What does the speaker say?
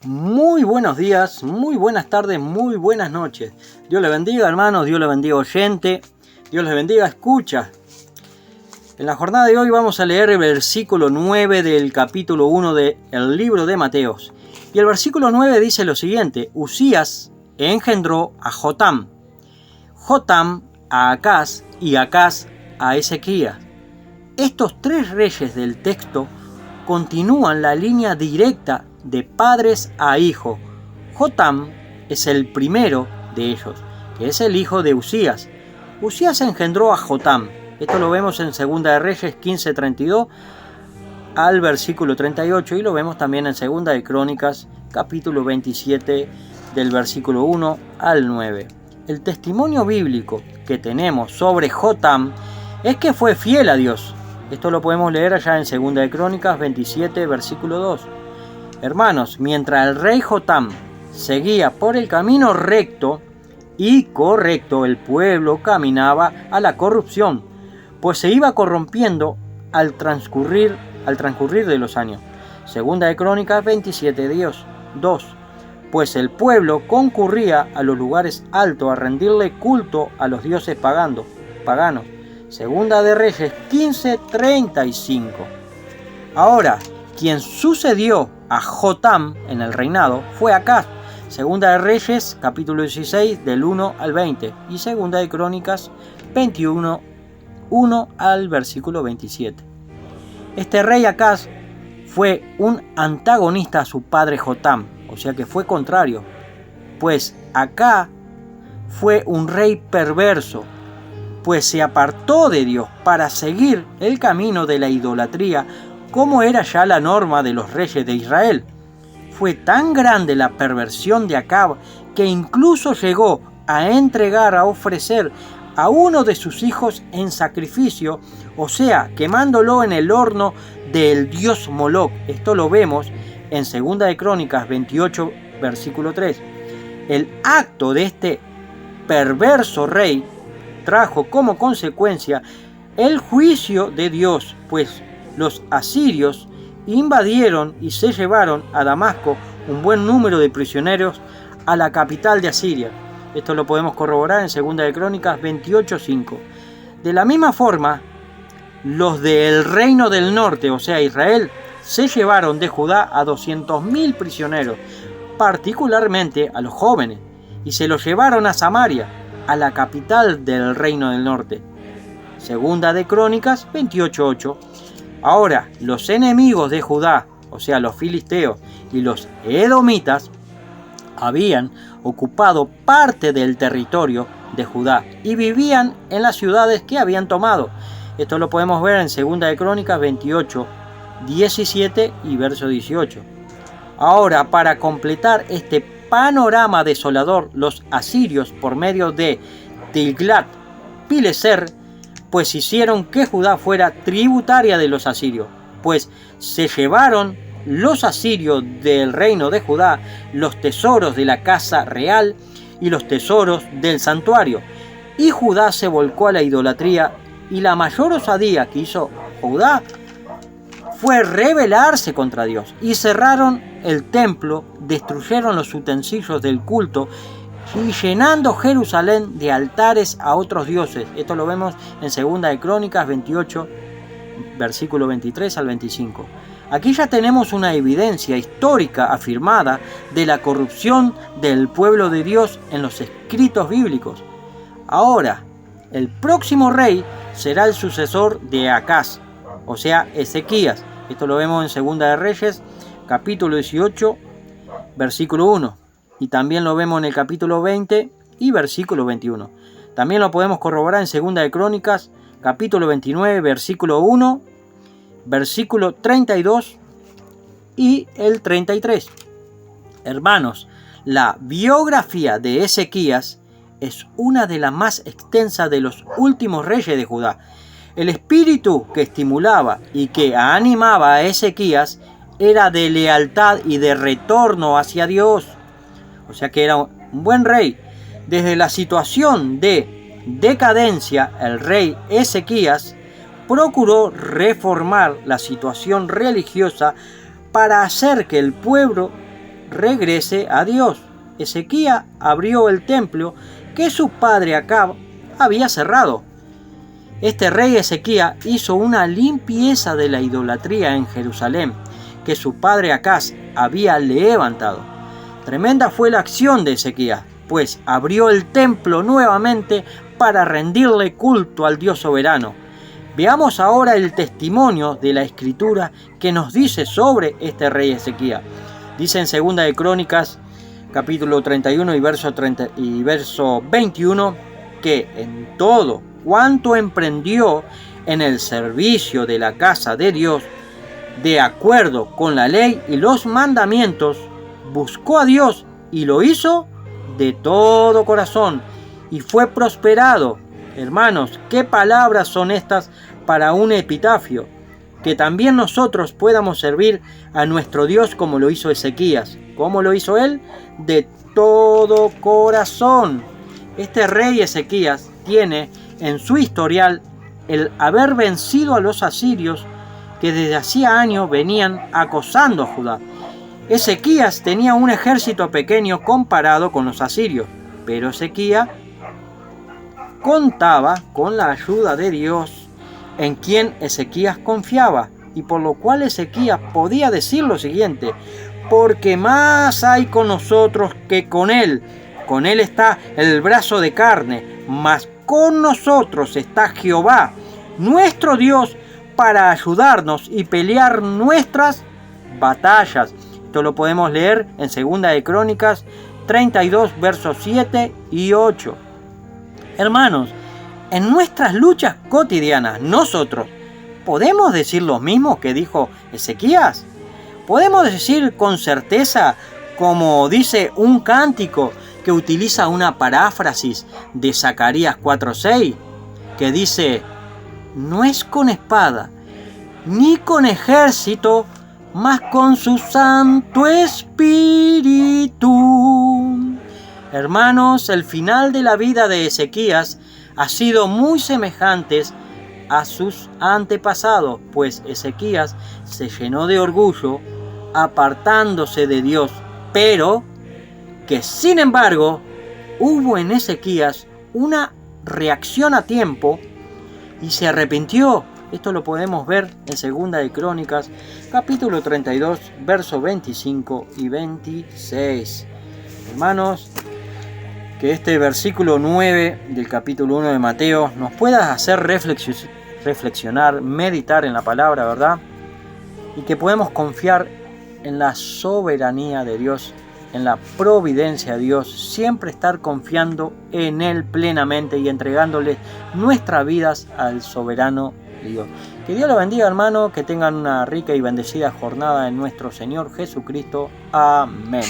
Muy buenos días, muy buenas tardes, muy buenas noches. Dios le bendiga, hermanos, Dios le bendiga, oyente, Dios les bendiga, escucha. En la jornada de hoy vamos a leer el versículo 9 del capítulo 1 del libro de Mateos. Y el versículo 9 dice lo siguiente: Usías engendró a Jotam, Jotam a Acaz y Acaz a Ezequías. Estos tres reyes del texto continúan la línea directa de padres a hijo. Jotam es el primero de ellos, que es el hijo de Usías. Usías engendró a Jotam. Esto lo vemos en 2 de Reyes 15:32 al versículo 38 y lo vemos también en 2 de Crónicas capítulo 27 del versículo 1 al 9. El testimonio bíblico que tenemos sobre Jotam es que fue fiel a Dios. Esto lo podemos leer allá en 2 de Crónicas 27 versículo 2. Hermanos, mientras el rey Jotam seguía por el camino recto y correcto, el pueblo caminaba a la corrupción, pues se iba corrompiendo al transcurrir de los años. 2 de Crónicas 27, 2. Pues el pueblo concurría a los lugares altos a rendirle culto a los dioses paganos. 2 de Reyes 15:35. Ahora, quien sucedió a Jotam en el reinado fue Acaz. 2 de Reyes capítulo 16 del 1 al 20 y 2 de Crónicas 21, 1 al versículo 27. Este rey Acaz fue un antagonista a su padre Jotam, o sea que fue contrario, pues Acaz fue un rey perverso, pues se apartó de Dios para seguir el camino de la idolatría, como era ya la norma de los reyes de Israel. Fue tan grande la perversión de Acab que incluso llegó a a ofrecer a uno de sus hijos en sacrificio, o sea, quemándolo en el horno del dios Moloc. Esto lo vemos en 2 de Crónicas 28, versículo 3. El acto de este perverso rey trajo como consecuencia el juicio de Dios, pues los asirios invadieron y se llevaron a Damasco un buen número de prisioneros a la capital de Asiria. Esto lo podemos corroborar en 2 de Crónicas 28:5. De la misma forma, los del reino del norte, o sea Israel, se llevaron de Judá a 200.000 prisioneros, particularmente a los jóvenes, y se los llevaron a Samaria, a la capital del reino del norte. 2 de Crónicas 28:8. Ahora, los enemigos de Judá, o sea los filisteos y los edomitas, habían ocupado parte del territorio de Judá y vivían en las ciudades que habían tomado. Esto lo podemos ver en 2 de Crónicas 28, 17 y verso 18. Ahora, para completar este panorama desolador, los asirios, por medio de Tiglat-Pileser, pues hicieron que Judá fuera tributaria de los asirios, pues se llevaron los asirios del reino de Judá los tesoros de la casa real y los tesoros del santuario, y Judá se volcó a la idolatría, y la mayor osadía que hizo Judá fue rebelarse contra Dios, y cerraron el templo, destruyeron los utensilios del culto, y llenando Jerusalén de altares a otros dioses. Esto lo vemos en 2 de Crónicas 28, versículo 23 al 25. Aquí ya tenemos una evidencia histórica afirmada de la corrupción del pueblo de Dios en los escritos bíblicos. Ahora, el próximo rey será el sucesor de Acaz, o sea, Ezequías. Esto lo vemos en 2 de Reyes, capítulo 18, versículo 1. Y también lo vemos en el capítulo 20 y versículo 21. También lo podemos corroborar en 2 de Crónicas, capítulo 29, versículo 1, versículo 32 y el 33. Hermanos, la biografía de Ezequías es una de las más extensas de los últimos reyes de Judá. El espíritu que estimulaba y que animaba a Ezequías era de lealtad y de retorno hacia Dios. O sea que era un buen rey. Desde la situación de decadencia, el rey Ezequías procuró reformar la situación religiosa para hacer que el pueblo regrese a Dios. Ezequías abrió el templo que su padre Acab había cerrado. Este rey Ezequías hizo una limpieza de la idolatría en Jerusalén que su padre Acaz había levantado. Tremenda fue la acción de Ezequías, pues abrió el templo nuevamente para rendirle culto al Dios soberano. Veamos ahora el testimonio de la Escritura que nos dice sobre este rey Ezequías. Dice en 2 de Crónicas, capítulo 31 y verso 21, que en todo cuanto emprendió en el servicio de la casa de Dios, de acuerdo con la ley y los mandamientos, buscó a Dios y lo hizo de todo corazón y fue prosperado. Hermanos, ¿qué palabras son estas para un epitafio? Que también nosotros podamos servir a nuestro Dios como lo hizo Ezequías. ¿Cómo lo hizo él? De todo corazón. Este rey Ezequías tiene en su historial el haber vencido a los asirios que desde hacía años venían acosando a Judá. Ezequías tenía un ejército pequeño comparado con los asirios, pero Ezequías contaba con la ayuda de Dios, en quien Ezequías confiaba, y por lo cual Ezequías podía decir lo siguiente: porque más hay con nosotros que con él está el brazo de carne, mas con nosotros está Jehová, nuestro Dios, para ayudarnos y pelear nuestras batallas. Esto lo podemos leer en 2 de Crónicas 32, versos 7 y 8. Hermanos, en nuestras luchas cotidianas, nosotros, ¿podemos decir lo mismo que dijo Ezequías? ¿Podemos decir con certeza, como dice un cántico que utiliza una paráfrasis de Zacarías 4:6, que dice: no es con espada, ni con ejército, mas con su Santo Espíritu? Hermanos, el final de la vida de Ezequías ha sido muy semejante a sus antepasados, pues Ezequías se llenó de orgullo, apartándose de Dios, pero que sin embargo hubo en Ezequías una reacción a tiempo y se arrepintió. Esto lo podemos ver en 2 de Crónicas, capítulo 32, versos 25 y 26. Hermanos, que este versículo 9 del capítulo 1 de Mateo nos pueda hacer reflexionar, meditar en la palabra, ¿verdad? Y que podemos confiar en la soberanía de Dios, en la providencia de Dios, siempre estar confiando en Él plenamente y entregándole nuestras vidas al soberano Dios. Que Dios los bendiga, hermano, que tengan una rica y bendecida jornada en nuestro Señor Jesucristo. Amén.